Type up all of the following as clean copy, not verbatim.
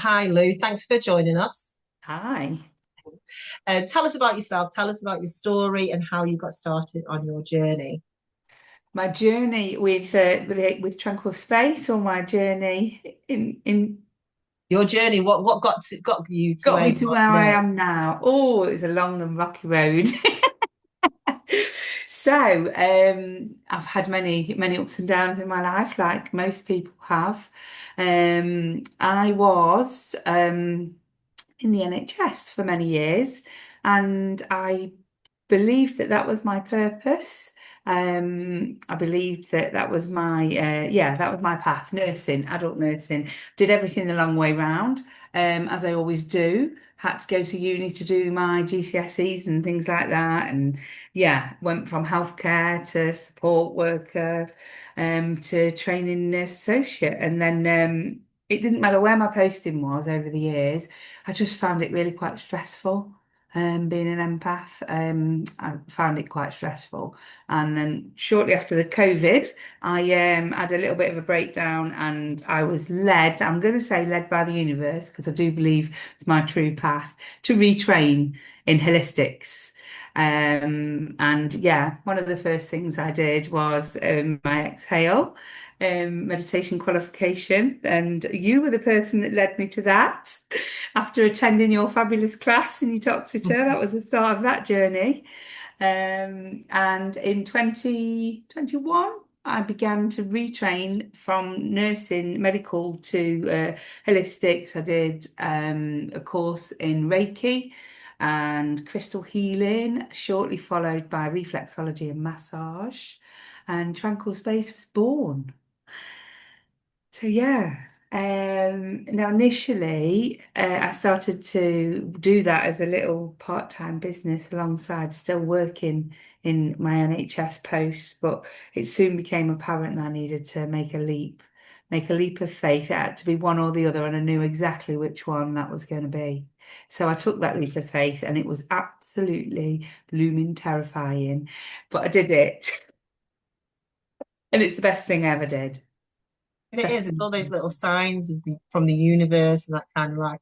Hi, Lou. Thanks for joining us. Hi. Tell us about yourself. Tell us about your story and how you got started on your journey. My journey with Tranquil Space, or my journey in Your journey. What got you to got where me you to are where I today? am now. Oh, it was a long and rocky road. So, I've had many ups and downs in my life, like most people have. I was in the NHS for many years, and I believed that that was my purpose. I believed that that was that was my path, nursing, adult nursing. Did everything the long way round, as I always do. Had to go to uni to do my GCSEs and things like that. And yeah, went from healthcare to support worker, to training nurse associate. And then it didn't matter where my posting was over the years. I just found it really quite stressful. Being an empath, I found it quite stressful. And then shortly after the COVID, I had a little bit of a breakdown, and I was led, I'm going to say led by the universe, because I do believe it's my true path, to retrain in holistics. And yeah, one of the first things I did was my exhale meditation qualification, and you were the person that led me to that. After attending your fabulous class in Uttoxeter, that was the start of that journey. And in 2021, I began to retrain from nursing medical to holistics. I did a course in Reiki and crystal healing, shortly followed by reflexology and massage. And Tranquil Space was born. So yeah. Now initially, I started to do that as a little part-time business alongside still working in my NHS posts, but it soon became apparent that I needed to make a leap of faith. It had to be one or the other, and I knew exactly which one that was going to be. So I took that leap of faith, and it was absolutely blooming terrifying, but I did it, and it's the best thing I ever did. And it Best is. It's thing. all those little signs of the from the universe and that kind of like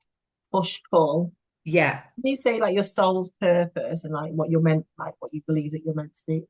push pull. Yeah. When you say like your soul's purpose and like what you're meant, like what you believe that you're meant to do,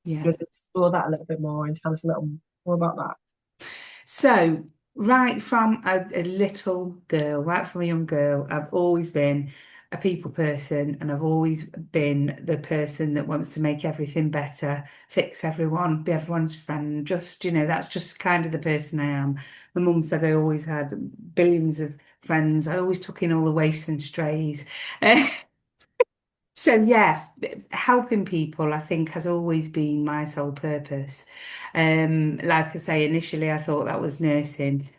Yeah. you'd explore that a little bit more and tell us a little more about that. So, right from a little girl, right from a young girl, I've always been a people person, and I've always been the person that wants to make everything better, fix everyone, be everyone's friend. That's just kind of the person I am. My mum said I always had billions of friends. I always took in all the waifs and strays. So yeah, helping people I think has always been my sole purpose. Like I say, initially I thought that was nursing.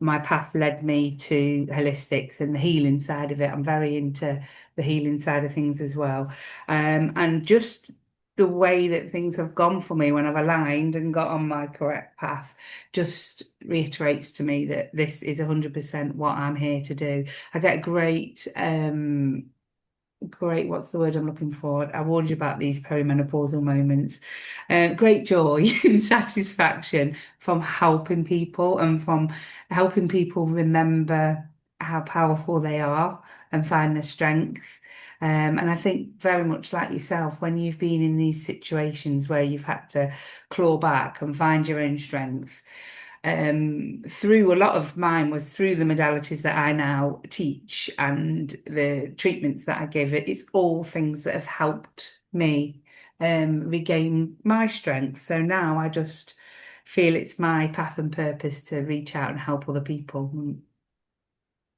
My path led me to holistics and the healing side of it. I'm very into the healing side of things as well. And just the way that things have gone for me when I've aligned and got on my correct path just reiterates to me that this is 100% what I'm here to do. I get great, what's the word I'm looking for? I warned you about these perimenopausal moments. Great joy and satisfaction from helping people, and from helping people remember how powerful they are and find their strength. And I think very much like yourself, when you've been in these situations where you've had to claw back and find your own strength, through a lot of mine was through the modalities that I now teach and the treatments that I give. It's all things that have helped me regain my strength. So now I just feel it's my path and purpose to reach out and help other people.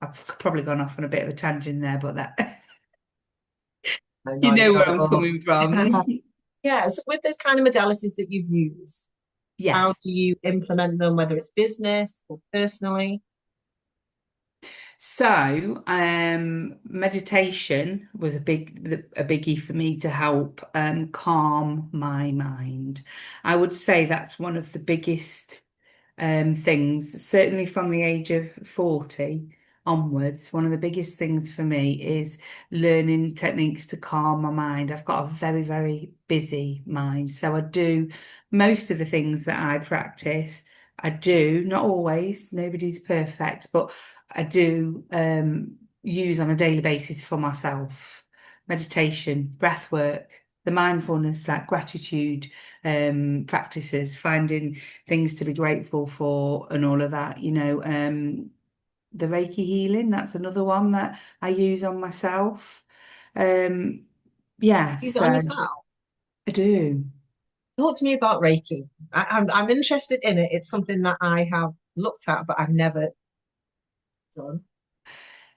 I've probably gone off on a bit of a tangent there, but that No, you not, know not where at I'm all. coming from. Yeah, so with those kind of modalities that you've used, how Yes. do you implement them, whether it's business or personally? So, meditation was a biggie for me to help calm my mind. I would say that's one of the biggest things, certainly from the age of 40 onwards. One of the biggest things for me is learning techniques to calm my mind. I've got a very, very busy mind, so I do most of the things that I practice. I do, not always, nobody's perfect, but I do use on a daily basis for myself. Meditation, breath work, the mindfulness, like gratitude practices, finding things to be grateful for and all of that, the Reiki healing, that's another one that I use on myself. Um, yeah, Use it on so yourself. I do. Talk to me about Reiki. I'm interested in it. It's something that I have looked at, but I've never done.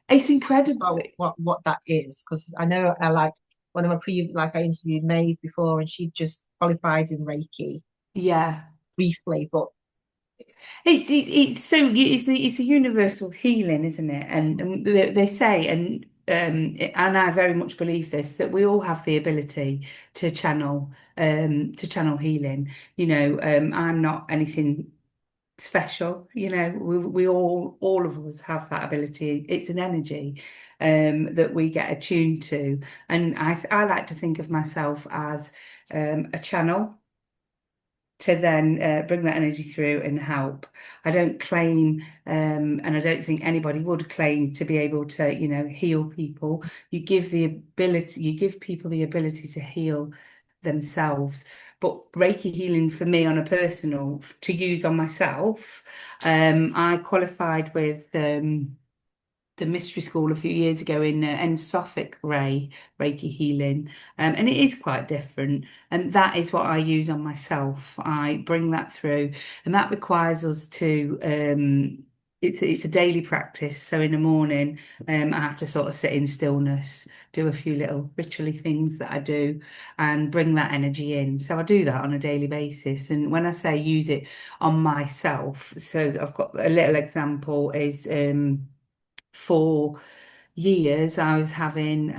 It's Just incredible. about what that is, because I know I like one of my like I interviewed Maeve before, and she just qualified in Reiki Yeah. briefly, but it's, It's so it's a universal healing, isn't it? And they say, and I very much believe this, that we all have the ability to channel healing. I'm not anything special. We all of us have that ability. It's an energy that we get attuned to, and I like to think of myself as a channel to then bring that energy through and help. I don't claim, and I don't think anybody would claim to be able to, heal people. You give people the ability to heal themselves. But Reiki healing for me on a personal, to use on myself, I qualified with the mystery school a few years ago in Suffolk Reiki healing, and it is quite different, and that is what I use on myself. I bring that through, and that requires us to it's a daily practice. So in the morning, I have to sort of sit in stillness, do a few little ritually things that I do, and bring that energy in. So I do that on a daily basis. And when I say use it on myself, so I've got a little example is for years, I was having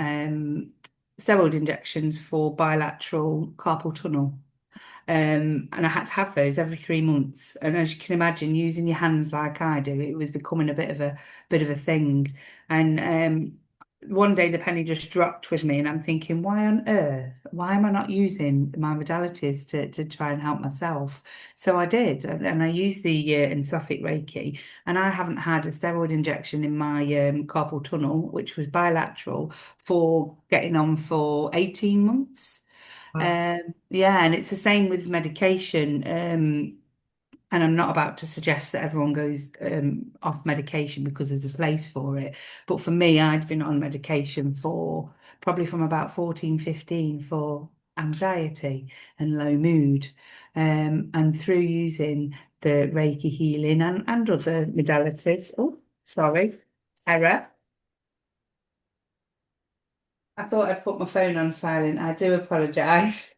steroid injections for bilateral carpal tunnel. And I had to have those every 3 months. And as you can imagine, using your hands like I do, it was becoming a bit of a thing. And one day the penny just dropped with me, and I'm thinking, why on earth? Why am I not using my modalities to try and help myself? So I did, and I used the Suffolk Reiki, and I haven't had a steroid injection in my carpal tunnel, which was bilateral, for getting on for 18 months. wow. Yeah, and it's the same with medication. And I'm not about to suggest that everyone goes off medication because there's a place for it. But for me, I'd been on medication for probably from about 14, 15 for anxiety and low mood. And through using the Reiki healing and other modalities. Oh, sorry, error. I thought I'd put my phone on silent. I do apologise.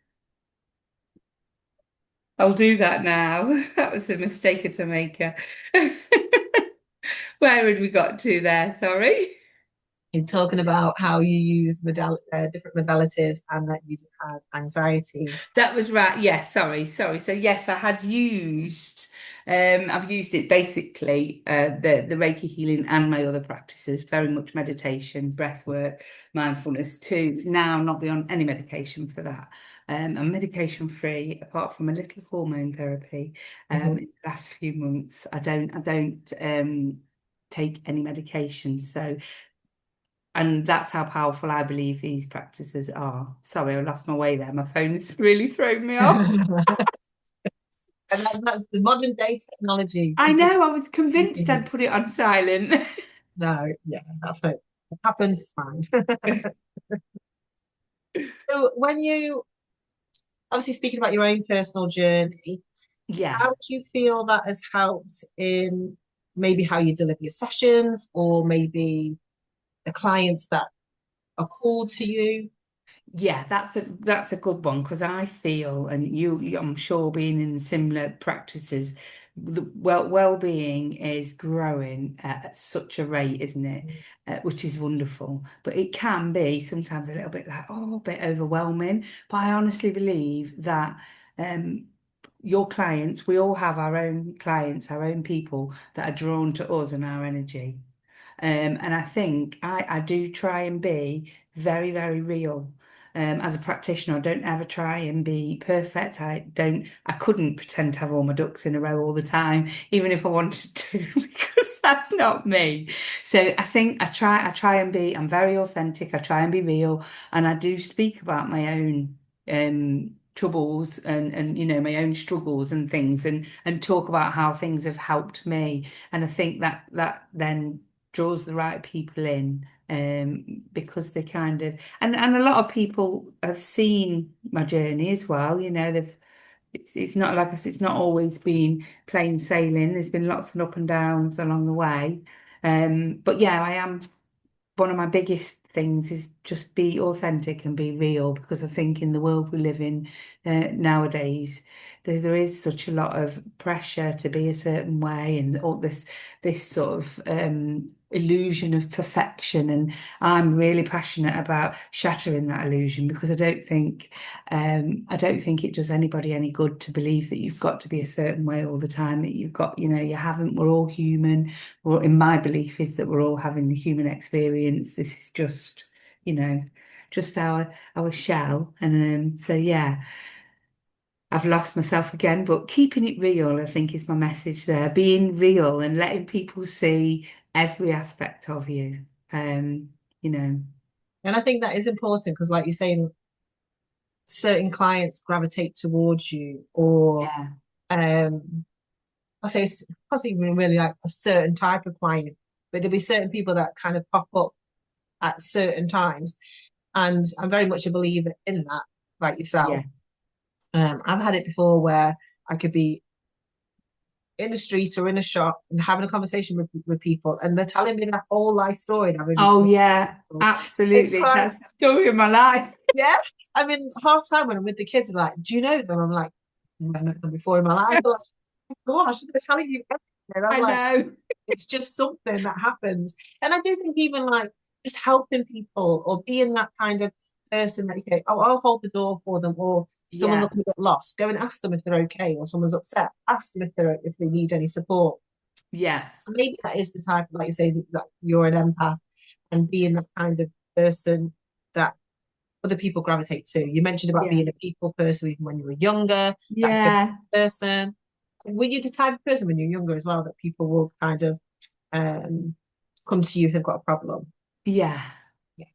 I'll do that now. That was a mistake to make. Where had we got to there? Sorry. You're talking about how you use different modalities and that you had anxiety. That was right. Yes, sorry. So yes, I've used it basically, the Reiki healing and my other practices, very much meditation, breath work, mindfulness, to now not be on any medication for that. I'm medication free, apart from a little hormone therapy. Mhm. In the last few months, I don't take any medication. So and that's how powerful I believe these practices are. Sorry, I lost my way there. My phone's really thrown me off. And that's the modern day technology. I know, I was You convinced I'd can- put it on silent. No, yeah, that's it. It happens, it's fine. So when you obviously speaking about your own personal journey, Yeah, how do you feel that has helped in maybe how you deliver your sessions or maybe the clients that are called to you? yeah, that's a good one because I feel, and I'm sure being in similar practices, the well-being is growing at such a rate, isn't it? Which is wonderful, but it can be sometimes a little bit like, oh, a bit overwhelming. But I honestly believe that um, your clients, we all have our own clients, our own people that are drawn to us and our energy. And I think I do try and be very, very real. As a practitioner, I don't ever try and be perfect. I couldn't pretend to have all my ducks in a row all the time, even if I wanted to, because that's not me. So I think I try and be, I'm very authentic. I try and be real, and I do speak about my own troubles and my own struggles and things, and talk about how things have helped me. And I think that then draws the right people in, because they kind of, and a lot of people have seen my journey as well. It's not like I said, it's not always been plain sailing. There's been lots of up and downs along the way. But yeah, I am, one of my biggest things is just be authentic and be real, because I think in the world we live in nowadays, there is such a lot of pressure to be a certain way, and all this sort of illusion of perfection. And I'm really passionate about shattering that illusion, because I don't think it does anybody any good to believe that you've got to be a certain way all the time, that you've got, you haven't. We're all human. Well, in my belief is that we're all having the human experience. This is just our shell. And so yeah, I've lost myself again, but keeping it real, I think, is my message there. Being real and letting people see every aspect of you. Um, you know, And I think that is important because, like you're saying, certain clients gravitate towards you, or yeah, um, I wasn't even really like a certain type of client, but there'll be certain people that kind of pop up at certain times. And I'm very much a believer in that, like yeah. yourself. I've had it before where I could be in the street or in a shop and having a conversation with people, and they're telling me their whole life story, and I've only Oh told yeah, people. It's absolutely. quite, That's the story of my life. yeah. I mean, half the time when I'm with the kids, they're like, do you know them? I'm like, I've never met them before in my life. They're like, gosh, they're telling you everything. And I'm I like, know. it's just something that happens. And I do think even like just helping people or being that kind of person that you go, oh, I'll hold the door for them, or someone's Yeah, looking a bit lost, go and ask them if they're okay, or someone's upset, ask them if they need any support. yeah, And maybe that is the type, like you say, that you're an empath, and being that kind of person that other people gravitate to. You mentioned about yeah, being a people person even when you were younger, that good yeah, person. Were you the type of person when you're younger as well that people will kind of um, come to you if they've got a problem? yeah. Yeah.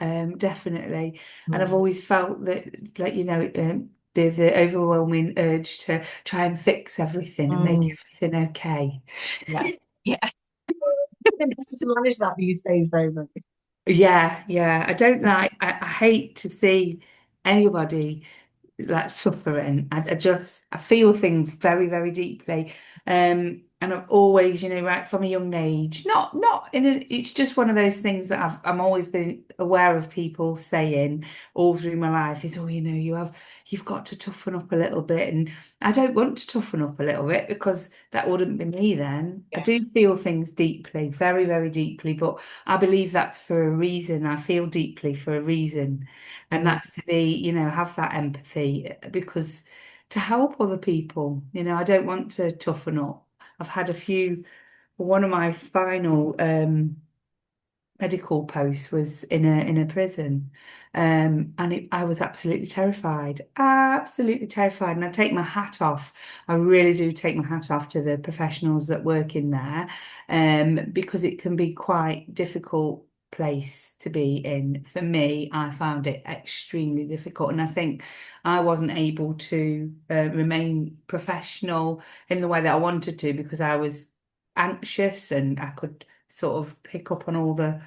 Yeah, definitely. And I've Mm. always felt that, like, the overwhelming urge to try and fix everything and make Mm. everything okay. Yeah. Yeah. It's better to manage that these days, though. Yeah, yeah. I don't like, I hate to see anybody like suffering. I feel things very, very deeply. And I've always, right from a young age, not in a, it's just one of those things that I'm always been aware of people saying all through my life is, oh, you've got to toughen up a little bit. And I don't want to toughen up a little bit, because that wouldn't be me then. I Yeah. do feel things deeply, very, very deeply, but I believe that's for a reason. I feel deeply for a reason. And Mm. that's to be, have that empathy, because to help other people, I don't want to toughen up. I've had a few, one of my final medical post was in a prison, I was absolutely terrified. And I take my hat off. I really do take my hat off to the professionals that work in there, because it can be quite difficult place to be in. For me, I found it extremely difficult, and I think I wasn't able to remain professional in the way that I wanted to, because I was anxious, and I could sort of pick up on all the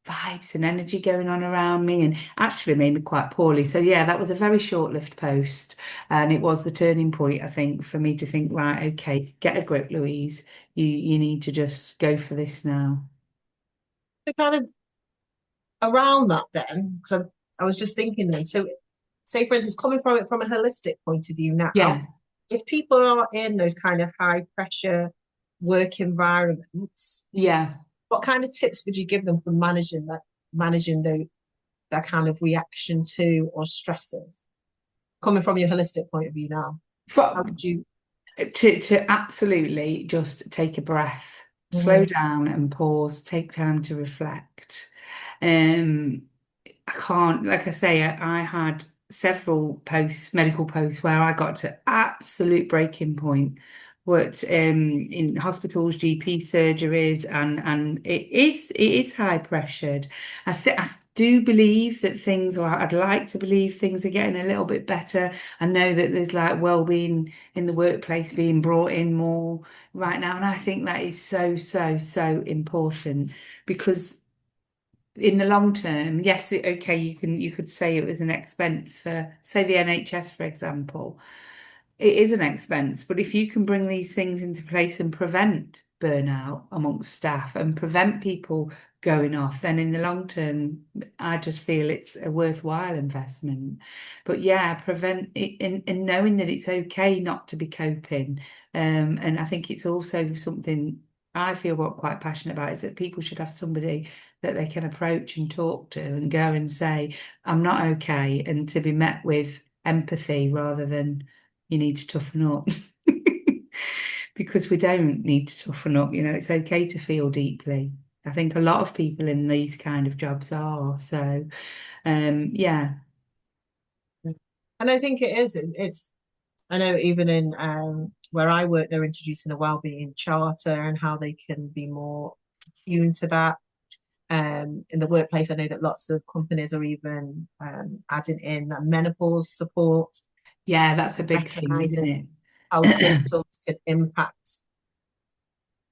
vibes and energy going on around me, and actually made me quite poorly. So yeah, that was a very short-lived post, and it was the turning point, I think, for me to think, right, okay, get a grip, Louise. You need to just go for this now. So kind of around that then, because I was just thinking then, so say for instance, coming from it from a holistic point of view now, Yeah, if people are in those kind of high pressure work environments, yeah. what kind of tips would you give them for managing that kind of reaction to or stresses? Coming from your holistic point of view now, how For, would you? to absolutely just take a breath, slow Mhm. down and pause, take time to reflect. Um, I can't, like I say, I had several posts, medical posts, where I got to absolute breaking point. Worked in hospitals, GP surgeries, and it is high pressured. I do believe that things, or I'd like to believe things are getting a little bit better. I know that there's like wellbeing in the workplace being brought in more right now, and I think that is so, so, so important because in the long term, yes, okay, you could say it was an expense for, say, the NHS, for example. It is an expense, but if you can bring these things into place and prevent burnout amongst staff and prevent people going off, then in the long term, I just feel it's a worthwhile investment. But yeah, prevent it in knowing that it's okay not to be coping. And I think it's also something I feel what quite passionate about is that people should have somebody that they can approach and talk to and go and say, I'm not okay, and to be met with empathy rather than you need to toughen up. Because we don't need to toughen up, it's okay to feel deeply. I think a lot of people in these kind of jobs are. So, yeah. And I think it is. It's. I know even in where I work, they're introducing a wellbeing charter and how they can be more attuned to that. In the workplace, I know that lots of companies are even adding in that menopause support, Yeah, that's a big thing, isn't recognizing it? how symptoms can impact,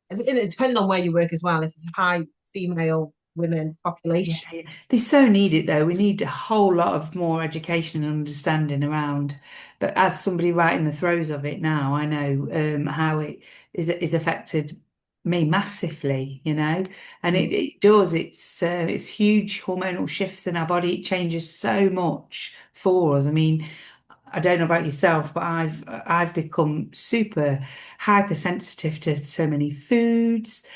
depending on where you work as well. If it's a high female women Yeah, population, yeah. They so need it though. We need a whole lot of more education and understanding around. But as somebody right in the throes of it now, I know how it is affected me massively, and it, mm, it does. It's huge hormonal shifts in our body. It changes so much for us. I mean, I don't know about yourself, but I've become super hypersensitive to so many foods,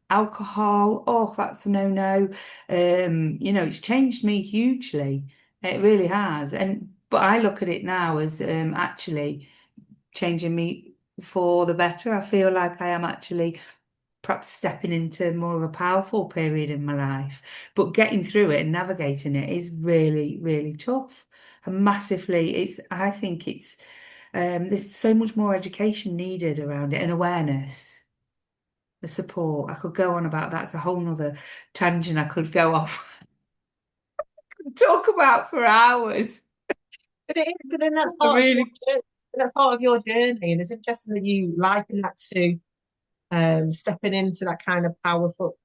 alcohol. Oh, that's a no-no. It's changed me hugely. It really has. And but I look at it now as actually changing me for the better. I feel like I am actually perhaps stepping into more of a powerful period in my life. But getting through it and navigating it is really, really tough. And massively, I think there's so much more education needed around it and awareness, the support. I could go on about that. It's a whole nother tangent I could go off and talk about for hours. but it is, but then that's I part of your really, journey. That's part of your journey, and it's interesting that you liken that to stepping into that kind of powerful,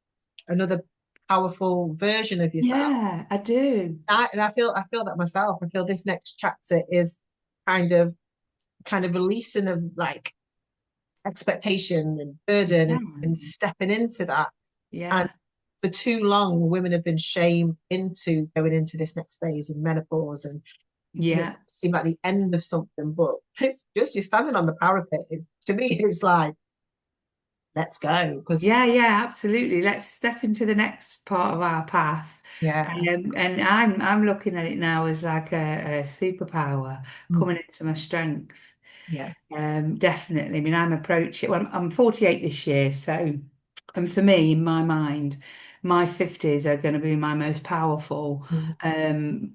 another powerful version of yourself. yeah, I do. And I feel that myself. I feel this next chapter is kind of releasing of like expectation and burden Yeah, and stepping into that. And yeah, for too long, women have been shamed into going into this next phase of menopause and it yeah. seemed like the end of something, but it's just you're standing on the parapet. To me, it's like, let's go. Because Yeah, yeah, absolutely. Let's step into the next part of our path. yeah, And I'm looking at it now as like a superpower mm, coming into my strength. yeah, Definitely. I mean, I'm approaching, well, I'm 48 this year, so, and for me, in my mind, my 50s are going to be my most powerful mm,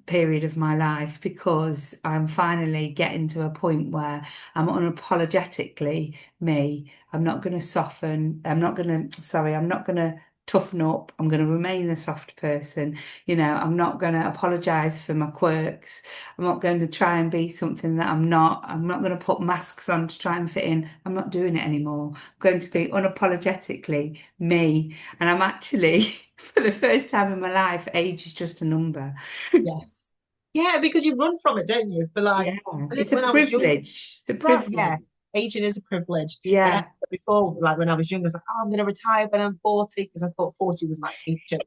period of my life because I'm finally getting to a point where I'm unapologetically me. I'm not going to soften. I'm not going to toughen up. I'm going to remain a soft person. I'm not going to apologize for my quirks. I'm not going to try and be something that I'm not. I'm not going to put masks on to try and fit in. I'm not doing it anymore. I'm going to be unapologetically me. And I'm actually, for the first time in my life, age is just a number. yes, yeah, because you run from it, don't you? For like, Yeah, I think it's a when I was young, privilege. It's a well, privilege. yeah, aging is a privilege. And I, Yeah. before, like when I was young, I was like, oh, I'm going to retire when I'm 40 because I thought 40 was like ancient.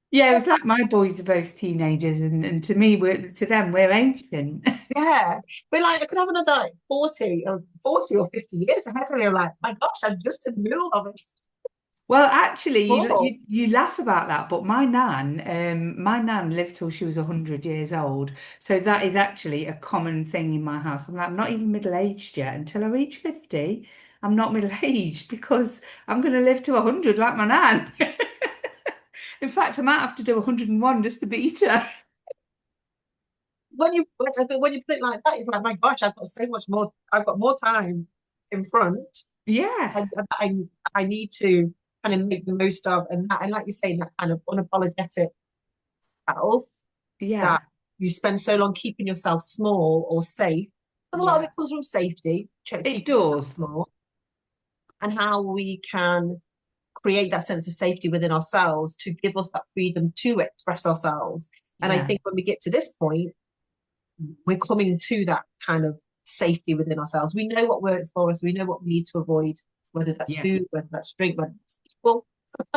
Yeah, it was like my boys are both teenagers, and to me, to them, we're ancient. Yeah, but like I could have another like 40 or 50 years ahead of me. I'm like, my gosh, I'm just in the middle of it. Well, actually, Oh, you laugh about that, but my nan lived till she was 100 years old. So that is actually a common thing in my house. I'm like, I'm not even middle-aged yet. Until I reach 50, I'm not middle-aged because I'm going to live to 100 like my nan. In fact, I might have to do 101 just to beat her. When you put it like that, it's like, my gosh, I've got so much more. I've got more time in front. Yeah, I I need to kind of make the most of, and like you're saying, that kind of unapologetic self that yeah, you spend so long keeping yourself small or safe. But a lot of yeah. it comes from safety, It keeping yourself does. small, and how we can create that sense of safety within ourselves to give us that freedom to express ourselves. And I Yeah, think when we get to this point, we're coming to that kind of safety within ourselves. We know what works for us. We know what we need to avoid, whether that's yeah. food, whether that's drink, whether it's people.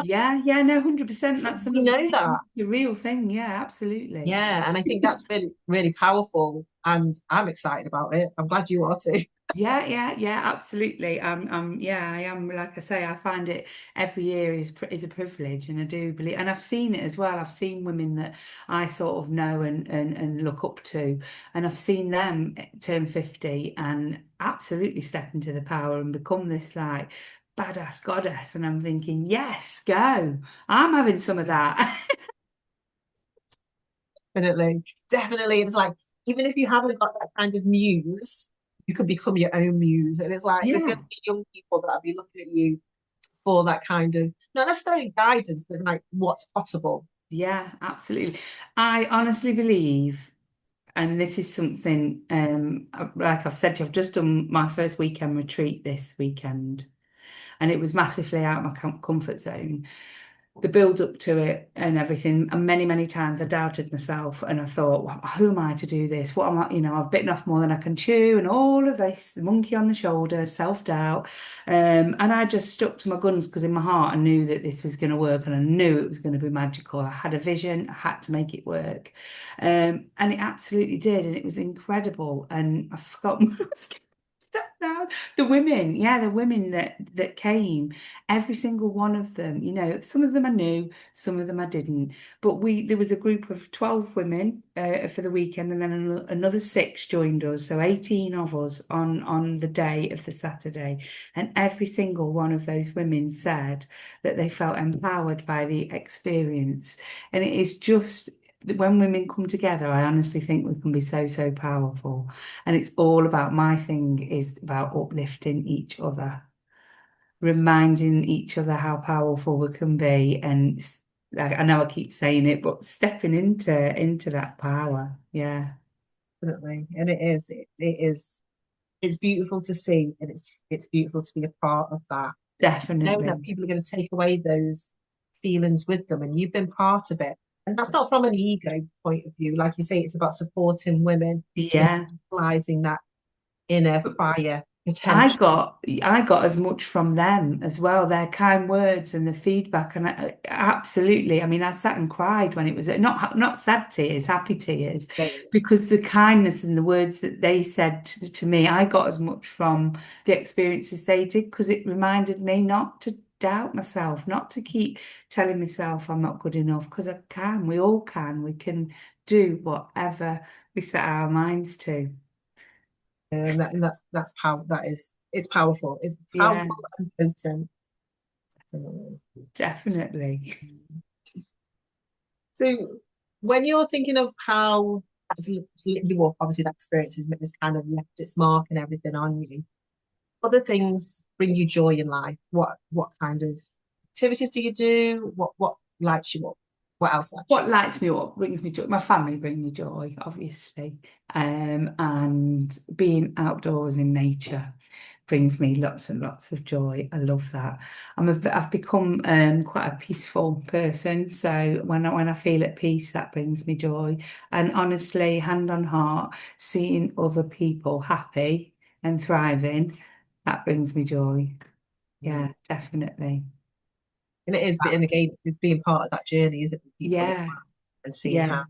Yeah, yeah, no, 100%. That's We another know thing. that. The real thing. Yeah, absolutely. Yeah. And I think that's really, really powerful. And I'm excited about it. I'm glad you are too. Yeah, yeah, yeah, absolutely. Yeah, I am. Like I say, I find it every year is a privilege, and I do believe, and I've seen it as well. I've seen women that I sort of know and look up to, and I've seen them turn 50 and absolutely step into the power and become this like badass goddess. And I'm thinking, yes, go. I'm having some of that. Definitely. Definitely. It's like, even if you haven't got that kind of muse, you could become your own muse. And it's like, there's going Yeah, to be young people that will be looking at you for that kind of, not necessarily guidance, but like what's possible. yeah, absolutely. I honestly believe. And this is something, like I've said, I've just done my first weekend retreat this weekend, and it was massively out of my comfort zone. The build up to it and everything, and many times I doubted myself, and I thought, well, who am I to do this? What am I? I've bitten off more than I can chew, and all of this, the monkey on the shoulder, self-doubt. And I just stuck to my guns because in my heart I knew that this was going to work, and I knew it was going to be magical. I had a vision, I had to make it work. And it absolutely did, and it was incredible. And I've forgotten what I was going to now. The women, yeah, the women that came, every single one of them, some of them I knew, some of them I didn't. But there was a group of 12 women for the weekend, and then another six joined us, so 18 of us on the day of the Saturday. And every single one of those women said that they felt empowered by the experience. And it is just when women come together, I honestly think we can be so powerful. And it's all about, my thing is about uplifting each other, reminding each other how powerful we can be. And like, I know I keep saying it, but stepping into that power. Yeah, Definitely. And it is, it's beautiful to see, and it's beautiful to be a part of that. Knowing that definitely. people are going to take away those feelings with them, and you've been part of it. And that's not from an ego point of view. Like you say, it's about supporting women in Yeah. realizing that inner fire I potential. got I got as much from them as well, their kind words and the feedback, and absolutely. I mean, I sat and cried when it was not sad tears, happy tears, because the kindness and the words that they said to me, I got as much from the experiences they did, because it reminded me not to doubt myself, not to keep telling myself I'm not good enough, because I can. We all can. We can do whatever we set our minds to. And that's power. That is, it's powerful. It's powerful Yeah, and potent. Definitely. definitely. So when you're thinking of how that's lit you up, obviously that experience has kind of left its mark and everything on you. Other things bring you joy in life. What kind of activities do you do? What lights you up? What else lights you What up? lights me up, brings me joy. My family bring me joy, obviously. And being outdoors in nature brings me lots and lots of joy. I love that. I've become quite a peaceful person. So when I feel at peace, that brings me joy. And honestly, hand on heart, seeing other people happy and thriving, that brings me joy. Mm. Yeah, definitely. And it is, but and again, it's being part of that journey, is it, with people as Yeah, well, and seeing how yeah,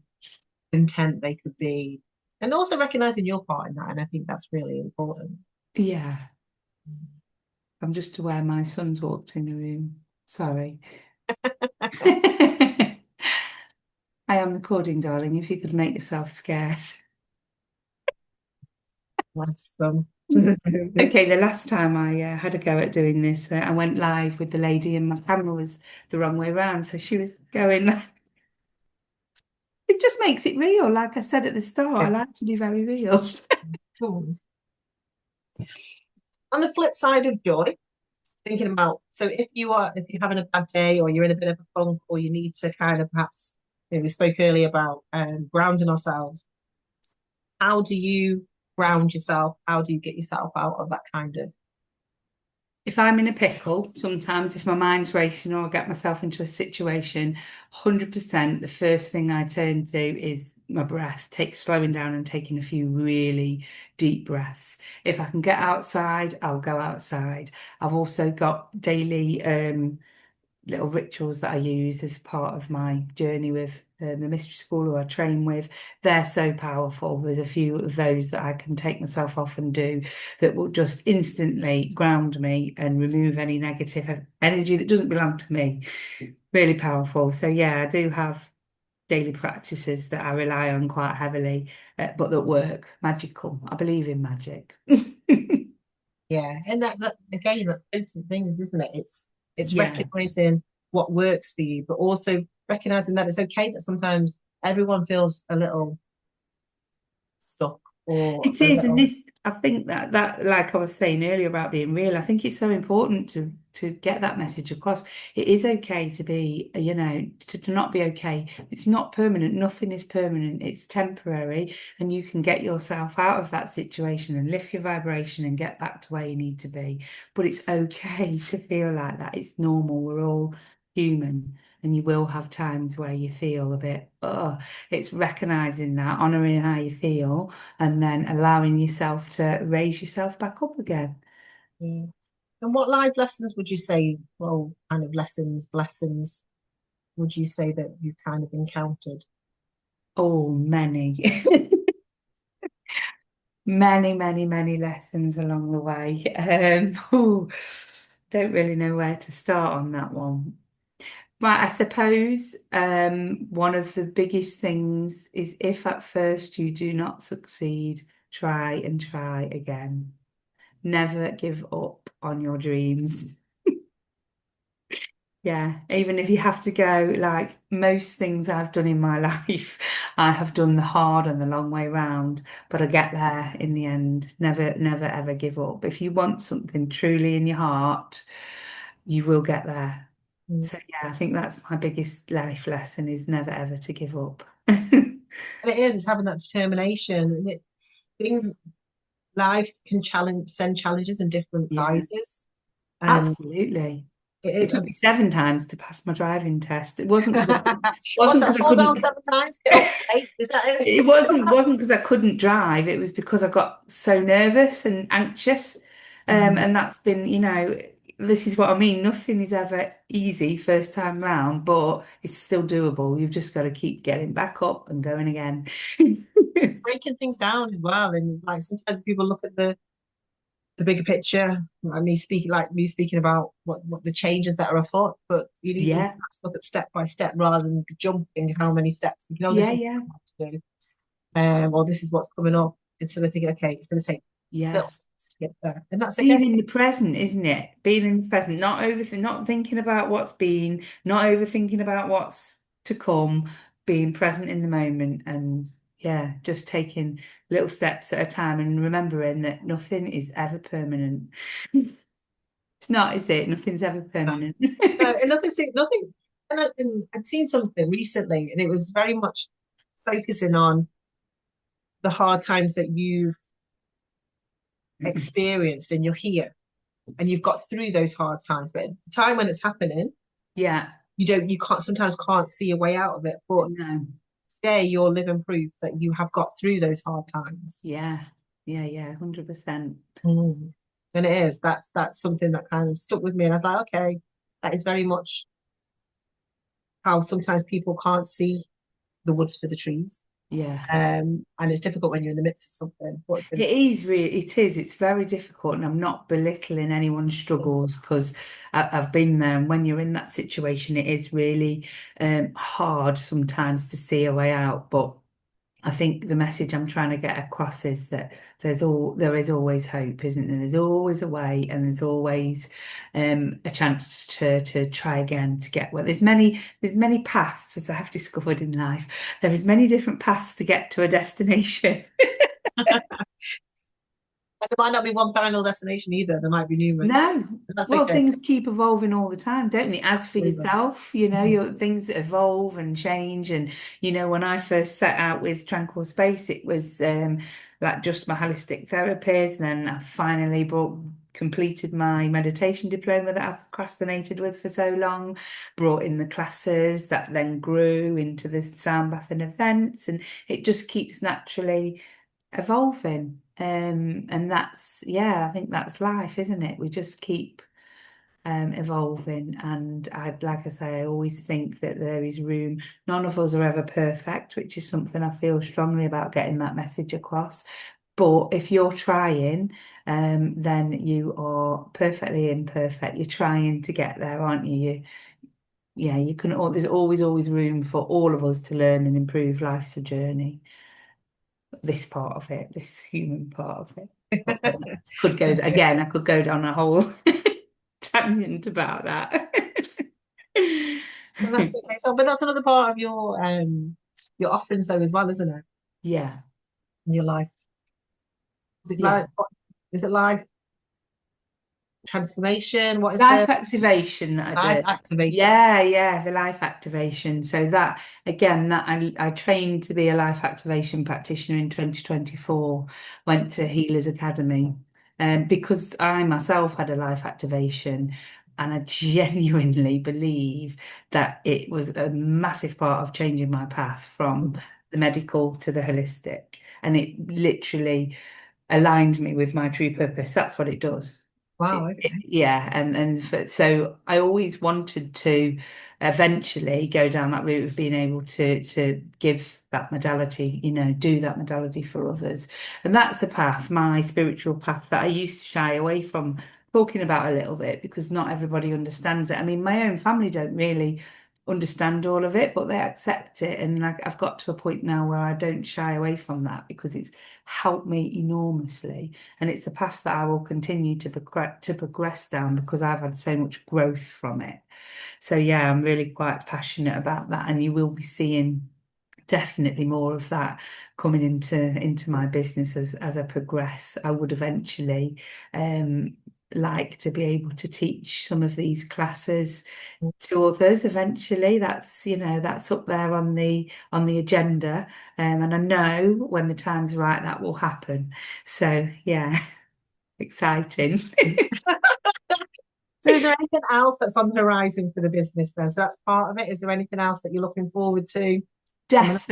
content they could be, and also recognizing your part in that. And I think that's really important. yeah. I'm just aware my son's walked in the room. Sorry. I am recording, darling, if you could make yourself scarce. Bless them. Okay, the last time I had a go at doing this, I went live with the lady and my camera was the wrong way around. So she was going, it just makes it real. Like I said at the start, I Yeah. like to be very real. Cool. On the flip side of joy, thinking about, so if you're having a bad day or you're in a bit of a funk or you need to kind of perhaps, we spoke earlier about grounding ourselves. How do you ground yourself? How do you get yourself out of that kind of? If I'm in a pickle, sometimes if my mind's racing or I get myself into a situation, 100% the first thing I turn to is my breath, take slowing down and taking a few really deep breaths. If I can get outside, I'll go outside. I've also got daily little rituals that I use as part of my journey with the mystery school who I train with. They're so powerful. There's a few of those that I can take myself off and do that will just instantly ground me and remove any negative energy that doesn't belong to me. Really powerful. So yeah, I do have daily practices that I rely on quite heavily, but that work. Magical. I believe in magic. Yeah, and that again, that's both the things, isn't it? It's Yeah. recognizing what works for you, but also recognizing that it's okay that sometimes everyone feels a little stuck or It a is, and little. this I think that like I was saying earlier about being real, I think it's so important to get that message across. It is okay to be, to not be okay. It's not permanent. Nothing is permanent. It's temporary, and you can get yourself out of that situation and lift your vibration and get back to where you need to be. But it's okay to feel like that. It's normal. We're all human, and you will have times where you feel a bit, oh, it's recognizing that, honoring how you feel and then allowing yourself to raise yourself back up again. Mm. And what life lessons would you say, well, kind of lessons, blessings, would you say that you kind of encountered? Oh, many, many lessons along the way. Don't really know where to start on that one. Right, I suppose one of the biggest things is if at first you do not succeed, try and try again. Never give up on your dreams. Yeah, even if you have to go, like most things I've done in my life, I have done the hard and the long way round, but I get there in the end. Never, ever give up. If you want something truly in your heart, you will get there. Mm. So yeah, I think that's my biggest life lesson is never ever to give up. And it is, it's having that determination. And things, life can send challenges in different Yeah, guises. And absolutely. It it took me is, 7 times to pass my driving test. It wasn't because I couldn't, what's wasn't that, because I fall down couldn't. 7 times, get up 8? Is that it? It wasn't because I couldn't drive. It was because I got so nervous and anxious. Mhm. And that's been, this is what I mean. Nothing is ever easy first time round, but it's still doable. You've just got to keep getting back up and going again. Breaking things down as well. And like sometimes people look at the bigger picture, like me speaking about what the changes that are afoot, but you need to Yeah, perhaps look at step by step rather than jumping how many steps. You know, this yeah, is yeah, what I have to do, or this is what's coming up. Instead of thinking, okay, it's going to take little yeah. steps to get there, and that's okay. Being in the present, isn't it? Being in the present, not thinking about what's been, not overthinking about what's to come, being present in the moment and yeah, just taking little steps at a time and remembering that nothing is ever permanent. It's not, is it? Nothing's ever No, permanent. no, and nothing. And I'd seen something recently, and it was very much focusing on the hard times that you've experienced, and you're here, and you've got through those hard times. But at the time when it's happening, Yeah, you can't sometimes can't see a way out of it. But no, today, you're living proof that you have got through those hard times. yeah, yeah, 100%. Mm. And it is that's something that kind of stuck with me, and I was like, okay, that is very much how sometimes people can't see the woods for the trees. Yeah. And it's difficult when you're in the midst of something. But It is. It's very difficult, and I'm not belittling anyone's struggles because I've been there. And when you're in that situation, it is really hard sometimes to see a way out. But I think the message I'm trying to get across is that there is always hope, isn't there? There's always a way, and there's always a chance to try again to get well. There's many paths, as I have discovered in life. There is many different paths to get to a destination. There might not be one final destination either. There might be numerous. No. But that's Well, okay. things keep evolving all the time, don't they? As for Absolutely. yourself, Mhm. your things evolve and change. And, when I first set out with Tranquil Space, it was like just my holistic therapist. Then I finally completed my meditation diploma that I've procrastinated with for so long, brought in the classes that then grew into the sound bath and events, and it just keeps naturally evolving. And that's, yeah, I think that's life, isn't it? We just keep evolving. And like I say, I always think that there is room. None of us are ever perfect, which is something I feel strongly about getting that message across. But if you're trying, then you are perfectly imperfect. You're trying to get there, aren't you? Yeah, you can. There's always room for all of us to learn and improve. Life's a journey, this part of it, this human part of it. But could go again, I could go down a whole tangent about that. And that's okay. So, but that's another part of your offerings though as well, isn't it? Yeah, In your life. Is it yeah. like is it life transformation? What is the Life activation that I life did. activation? Yeah, the life activation. So that again, that I trained to be a life activation practitioner in 2024, went to Healers Academy, because I myself had a life activation, and I genuinely believe that it was a massive part of changing my path from the medical to the holistic. And it literally aligned me with my true purpose. That's what it does. Wow, okay. Yeah, so I always wanted to eventually go down that route of being able to give that modality, do that modality for others. And that's a path, my spiritual path, that I used to shy away from talking about a little bit because not everybody understands it. I mean, my own family don't really understand all of it, but they accept it. And I've got to a point now where I don't shy away from that because it's helped me enormously. And it's a path that I will continue to progress down because I've had so much growth from it. So yeah, I'm really quite passionate about that, and you will be seeing definitely more of that coming into my business as I progress. I would eventually um, like to be able to teach some of these classes to others eventually. That's up there on the agenda, and I know when the time's right that will happen. So yeah, exciting. So is there anything else that's on the horizon for the business then? So that's part of it. Is there anything else that you're looking forward to coming up?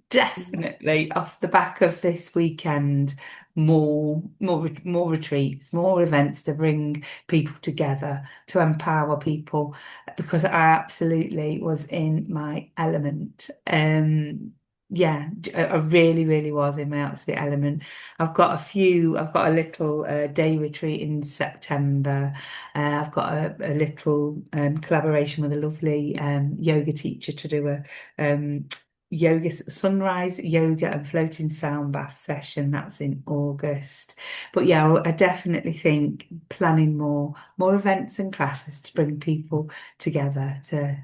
Definitely off the back of this weekend, more retreats, more events to bring people together, to empower people, because I absolutely was in my element. Yeah, I really, really was in my absolute element. I've got a little day retreat in September. I've got a little collaboration with a lovely yoga teacher to do a sunrise yoga and floating sound bath session. That's in August. But yeah, I definitely think planning more events and classes to bring people together to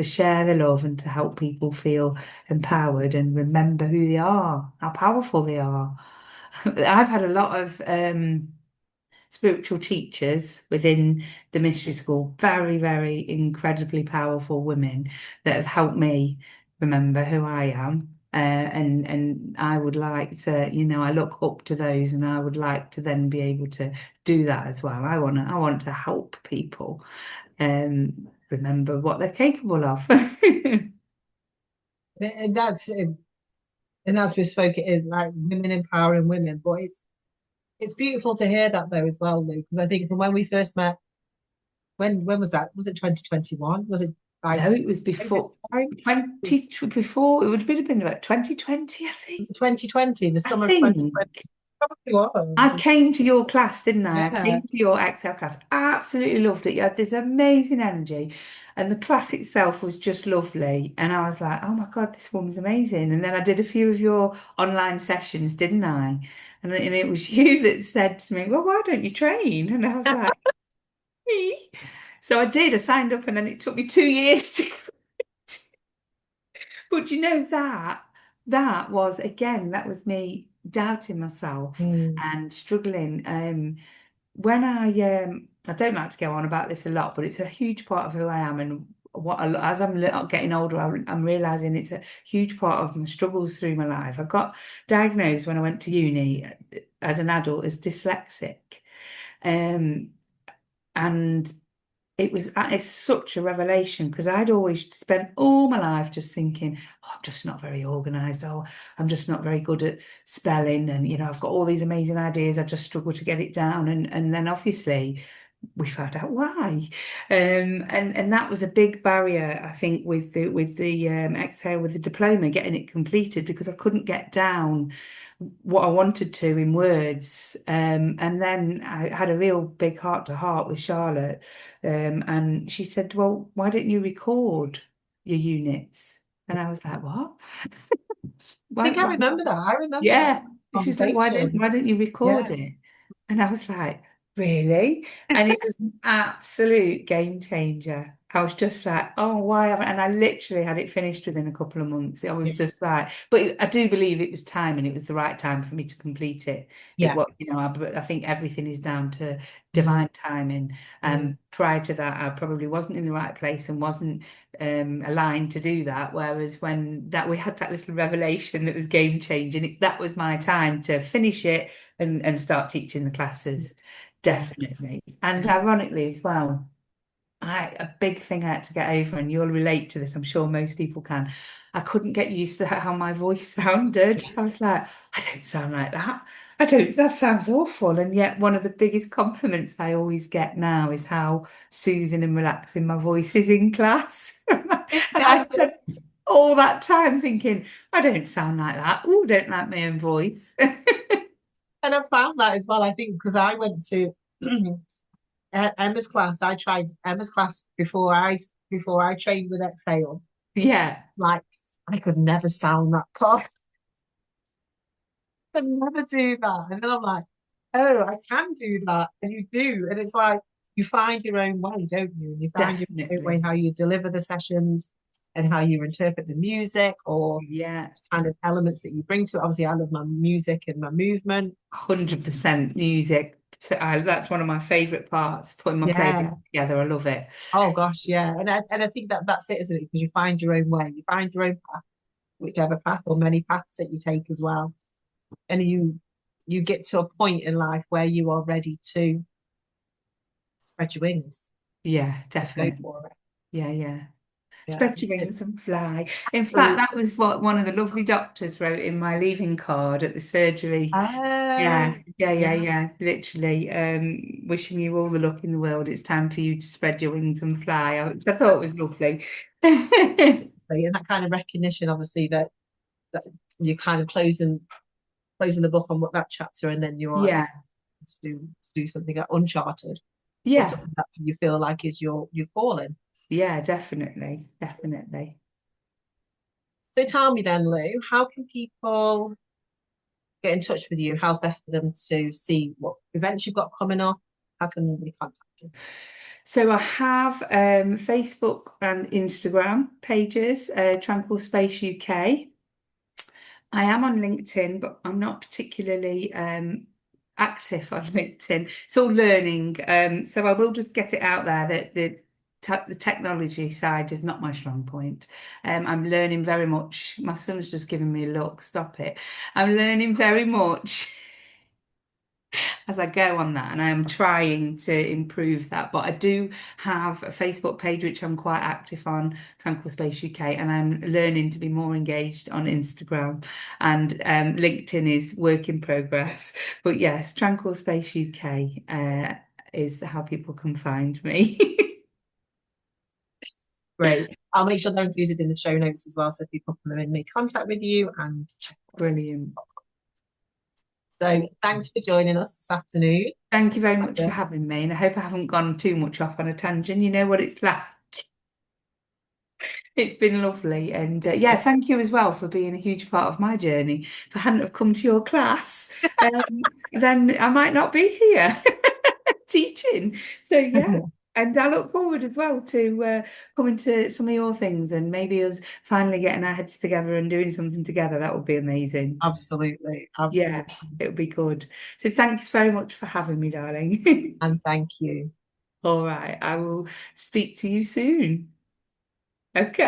share the love and to help people feel empowered and remember who they are, how powerful they are. I've had a lot of spiritual teachers within the mystery school, very, very incredibly powerful women that have helped me remember who I am. And I would like to, I look up to those, and I would like to then be able to do that as well. I want to help people remember what they're capable of. And that's bespoke. It is like women empowering women, but it's beautiful to hear that though as well, Lou, because I think from when we first met, when was that? Was it 2021? Was it like No, it was COVID before times? 20 before, it would have been about 2020, I think. Was it 2020, the I summer of think. 2020? Probably I was. came to your class, didn't I? I Yeah. came to your Excel class. Absolutely loved it. You had this amazing energy, and the class itself was just lovely. And I was like, oh my God, this woman's amazing. And then I did a few of your online sessions, didn't I? And it was you that said to me, well, why don't you train? And I was like, me? So I did. I signed up, and then it took me 2 years to. But you know that was again, that was me doubting myself Mm. and struggling. When I don't like to go on about this a lot, but it's a huge part of who I am, and as I'm getting older, I'm realizing it's a huge part of my struggles through my life. I got diagnosed when I went to uni as an adult as dyslexic, um, and it's such a revelation because I'd always spent all my life just thinking, oh, I'm just not very organized. Oh, I'm just not very good at spelling. And, I've got all these amazing ideas. I just struggle to get it down. And then obviously we found out why. And that was a big barrier, I think, with the exhale, with the diploma, getting it completed because I couldn't get down what I wanted to in words. And then I had a real big heart to heart with Charlotte. And she said, well, why don't you record your units? And I was like, what? I think I Why? remember that. I remember that Yeah. She said, why don't conversation. why don't you record Yeah. it? And I was like, really? And it was an absolute game changer. I was just like, oh, why haven't, and I literally had it finished within a couple of months. I was Yeah. just like, but I do believe it was time and it was the right time for me to complete it. It Yeah. was, I think everything is down to Mm. divine timing. Mm. Prior to that, I probably wasn't in the right place and wasn't aligned to do that. Whereas when that we had that little revelation that was game changing, that was my time to finish it and start teaching the classes. Yeah. Definitely. And Yeah. ironically as well, a big thing I had to get over, and you'll relate to this, I'm sure most people can. I couldn't get used to how my voice sounded. I was like, I don't sound like that. That sounds awful. And yet, one of the biggest compliments I always get now is how soothing and relaxing my voice is in class. And I That's it. spent all that time thinking, I don't sound like that. Oh, don't like my own voice. And I found that as well, I think, because I went to Emma's class. I tried Emma's class before I trained with Exhale. Yeah, Like I could never sound that cough. I could never do that. And then I'm like, oh, I can do that. And you do. And it's like you find your own way, don't you? And you find your own way definitely. how you deliver the sessions and how you interpret the music or Yeah. kind of elements that you bring to it. Obviously, I love my music and my movement. 100% music. So that's one of my favorite parts, putting my playlist Yeah. together. I love it. Oh gosh, yeah. And I think that that's it, isn't it? Because you find your own way. You find your own path, whichever path or many paths that you take as well. And you get to a point in life where you are ready to spread your wings. Yeah, Just go definitely. for it. Yeah, yeah. Yeah. Spread your wings and fly. In fact, Absolutely. that was what one of the lovely doctors wrote in my leaving card at the surgery. Oh, Yeah, yeah, yeah, yeah. yeah. Literally, wishing you all the luck in the world. It's time for you to spread your wings and fly. Which I thought was lovely. And that kind of recognition, obviously, that you're kind of closing the book on what that chapter, and then you're Yeah, to do something uncharted or yeah, something that you feel like is your calling. yeah, definitely, definitely. So tell me then, Lou, how can people get in touch with you? How's best for them to see what events you've got coming up? How can they contact you? So I have Facebook and Instagram pages, Tranquil Space UK. I am on LinkedIn, but I'm not particularly active on LinkedIn. It's all learning. So I will just get it out there that the technology side is not my strong point. I'm learning very much. My son's just giving me a look. Stop it. I'm learning very much as I go on that, and I am trying to improve that. But I do have a Facebook page which I'm quite active on, Tranquil Space UK, and I'm learning to be more engaged on Instagram. And LinkedIn is work in progress. But yes, Tranquil Space UK is how people can find me. Great. I'll make sure they're included in the show notes as well, so people can then make contact with you and check. Brilliant. So thanks for joining us this afternoon. It's Thank you very been a much for pleasure. having me, and I hope I haven't gone too much off on a tangent. You know what it's like. It's been lovely, and yeah, thank you as well for being a huge part of my journey. If I hadn't have come to your class, then I might not be here teaching. So yeah, and I look forward as well to coming to some of your things and maybe us finally getting our heads together and doing something together. That would be amazing. Absolutely, Yeah, absolutely. it would be good. So thanks very much for having me, darling. And thank you. All right, I will speak to you soon. Okay.